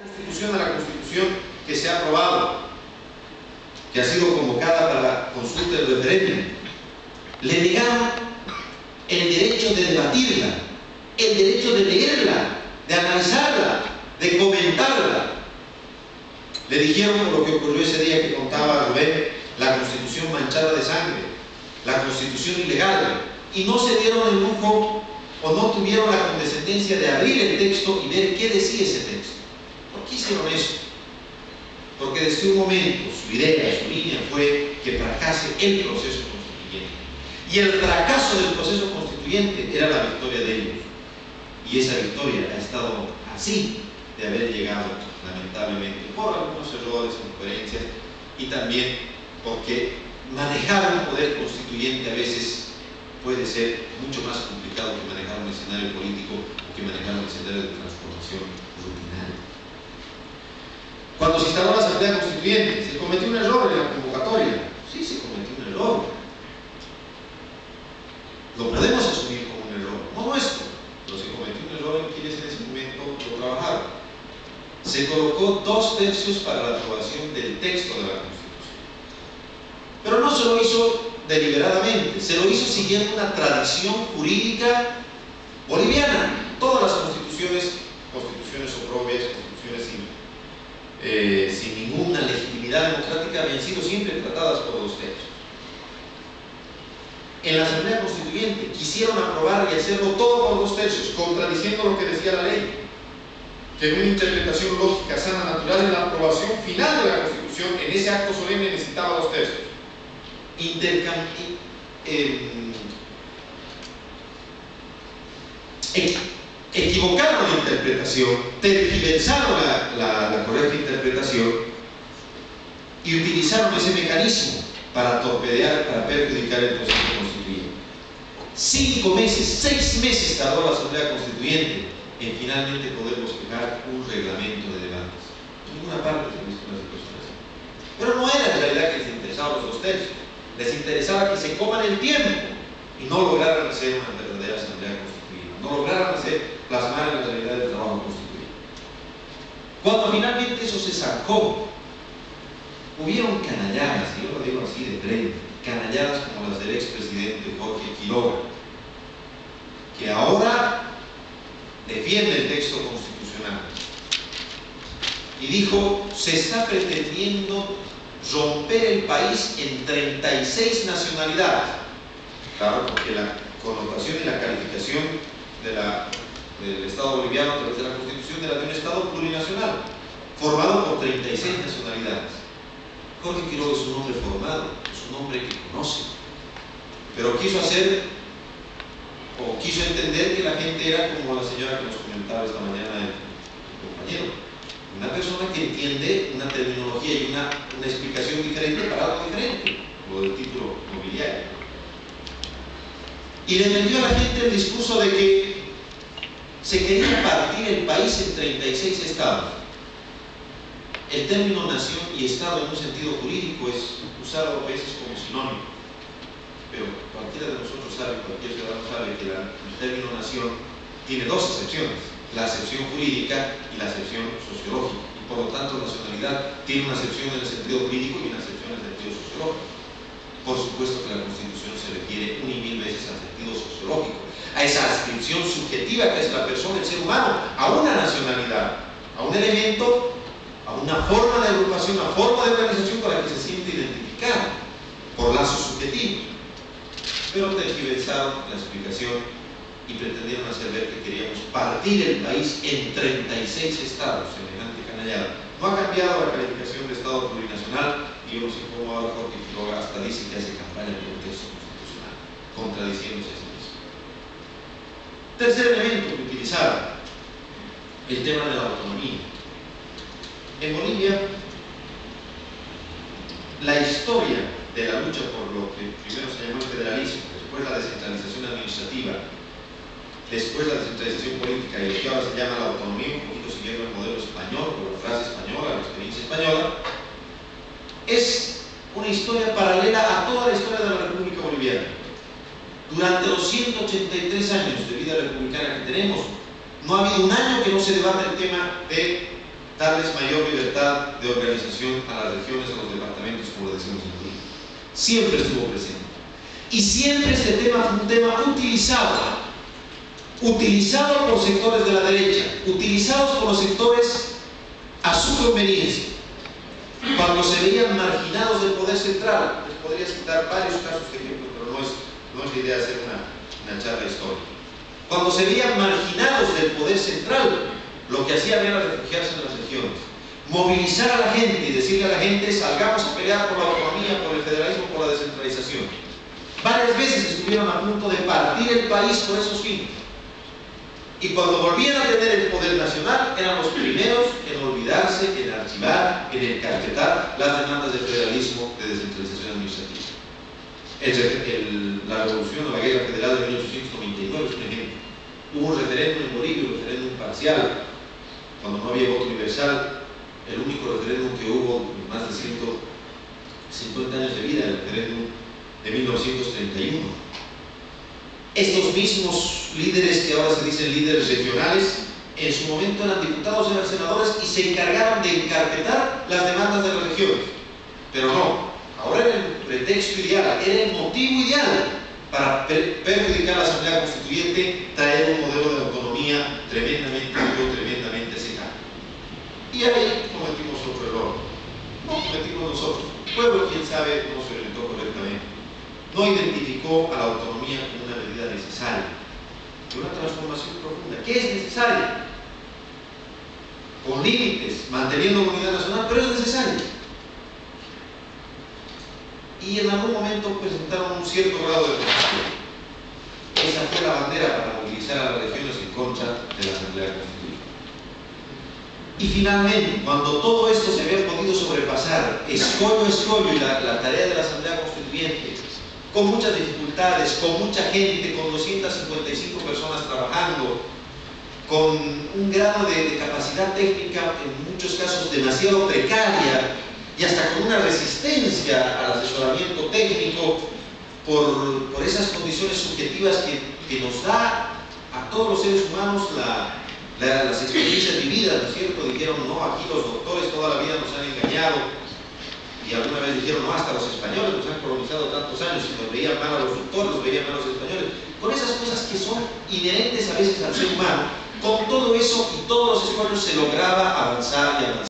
Constitución, a la Constitución que se ha aprobado, que ha sido convocada para la consulta del referéndum, le negaron el derecho de debatirla, el derecho de leerla, de analizarla, de comentarla. Le dijeron lo que ocurrió ese día que contaba Rubén, la Constitución manchada de sangre, la Constitución ilegal, y no se dieron el lujo o no tuvieron la condescendencia de abrir el texto y ver qué decía ese texto. ¿Por qué hicieron eso? Porque desde un momento su idea, su línea fue que fracase el proceso constituyente. Y el fracaso del proceso constituyente era la victoria de ellos. Y esa victoria ha estado así de haber llegado, lamentablemente, por algunos errores, incoherencias, y también porque manejar un poder constituyente a veces puede ser mucho más complicado que manejar un escenario político o que manejar un escenario de transformación rutinaria. Cuando se instaló la Asamblea Constituyente, ¿se cometió un error en la convocatoria? Sí, se cometió un error. Lo podemos asumir como un error, no nuestro, pero se cometió un error en quienes en ese momento lo trabajaron. Se colocó 2/3 para la aprobación del texto de la Constitución. Pero no se lo hizo deliberadamente, se lo hizo siguiendo una tradición jurídica boliviana. Todas las constituciones oprobias, constituciones sin ninguna legitimidad democrática, habían sido siempre tratadas por 2/3. En la Asamblea Constituyente quisieron aprobar y hacerlo todo por 2/3, contradiciendo lo que decía la ley, que en una interpretación lógica, sana, natural, en la aprobación final de la Constitución, en ese acto solemne necesitaba 2/3. Equivocaron la interpretación, tergiversaron la correcta interpretación y utilizaron ese mecanismo para torpedear, para perjudicar el proceso constituyente. 5 meses, 6 meses tardó la Asamblea Constituyente en finalmente poder bosquejar un reglamento de debates. En ninguna parte se ha visto una situación así. Pero no era en realidad que les interesaba los 2/3, les interesaba que se coman el tiempo y no lograran hacer una verdadera Asamblea Constituyente, no lograran plasmar en la realidad del trabajo constituyente. Cuando finalmente eso se sacó, hubieron canalladas, yo lo digo así de frente, canalladas como las del expresidente Jorge Quiroga, que ahora defiende el texto constitucional y dijo: se está pretendiendo romper el país en 36 nacionalidades. Claro, porque la connotación y la calificación del Estado boliviano a través de la Constitución era de un Estado plurinacional, formado por 36 nacionalidades. Jorge Quiroga es un hombre formado, es un hombre que conoce, pero quiso entender que la gente era como la señora que nos comentaba esta mañana el compañero, una persona que entiende una terminología y una explicación diferente para algo diferente, lo del título nobiliario. Y le vendió a la gente el discurso de que se quería partir el país en 36 estados. El término nación y estado en un sentido jurídico es usado a veces como sinónimo, pero cualquiera de nosotros sabe, cualquier ciudadano sabe que el término nación tiene 2 acepciones: la acepción jurídica y la acepción sociológica, y por lo tanto nacionalidad tiene una acepción en el sentido jurídico y una acepción en el sentido sociológico. Por supuesto que la Constitución se refiere 1 y 1000 veces al sentido sociológico, a esa adscripción subjetiva que es la persona, el ser humano, a una nacionalidad, a un elemento, a una forma de agrupación, a una forma de organización para que se sienta identificado por lazo subjetivo. Pero tergiversaron la explicación y pretendieron hacer ver que queríamos partir el país en 36 estados, semejante canallada. No ha cambiado la calificación de Estado plurinacional, y hemos informado a Jorge Quiroga, hasta dice que hace campaña por un texto constitucional, contradiciéndose a sí mismo. Tercer elemento que utilizaron, el tema de la autonomía. En Bolivia, la historia de la lucha por lo que primero se llamó el federalismo, después la descentralización administrativa, después la descentralización política y lo que ahora se llama la autonomía, un poquito siguiendo el modelo español, por la frase española, la experiencia española, es una historia paralela a toda la historia de la República Boliviana. Durante los 183 años de vida republicana que tenemos, no ha habido un año que no se debata el tema de darles mayor libertad de organización a las regiones, a los departamentos, como lo decimos en el libro. Siempre estuvo presente. Y siempre este tema fue un tema utilizado por sectores de la derecha, utilizados por los sectores a su conveniencia, cuando se veían marginados del poder central. Les podría citar varios casos de ejemplo, pero no es la idea de hacer una charla histórica. Cuando se veían marginados del poder central, lo que hacían era refugiarse en las regiones, movilizar a la gente y decirle a la gente: salgamos a pelear por la autonomía, por el federalismo, por la descentralización. Varias veces estuvieron a punto de partir el país por esos fines. Y cuando volvían a tener el poder nacional, eran los primeros en olvidarse, en archivar, en encarpetar las demandas del federalismo, de descentralización administrativa. La revolución o la guerra federal de 1899 es un ejemplo. Hubo un referéndum en Bolivia, un referéndum parcial, cuando no había voto universal, el único referéndum que hubo en más de 150 años de vida, el referéndum de 1931. Estos mismos líderes, que ahora se dicen líderes regionales, en su momento eran diputados, eran senadores y se encargaron de encarpetar las demandas de las regiones. Pero no, ahora era el pretexto ideal, era el motivo ideal para perjudicar a la Asamblea Constituyente, traer un modelo de autonomía tremendamente duro, tremendamente secano. Y ahí cometimos otro error. No cometimos nosotros. El pueblo, quién sabe, no se orientó correctamente. No identificó a la autonomía como una medida necesaria, de una transformación profunda. ¿Qué es necesaria? Con límites, manteniendo la unidad nacional, pero es necesaria. Y en algún momento presentaron un cierto grado de oposición. Esa fue la bandera para movilizar a las regiones en contra de la Asamblea Constituyente. Y finalmente, cuando todo esto se había podido sobrepasar, escollo a escollo, y la tarea de la Asamblea Constituyente, con muchas dificultades, con mucha gente, con 255 personas trabajando, con un grado de capacidad técnica en muchos casos demasiado precaria, y hasta con una resistencia al asesoramiento técnico por esas condiciones subjetivas que nos da a todos los seres humanos las experiencias vividas, ¿no es cierto? Dijeron: no, aquí los doctores toda la vida nos han engañado. Y alguna vez dijeron: no, hasta los españoles nos han colonizado tantos años y nos veían mal a los doctores, nos veían mal a los españoles. Con esas cosas que son inherentes a veces al ser humano, con todo eso y todos los esfuerzos se lograba avanzar y avanzar.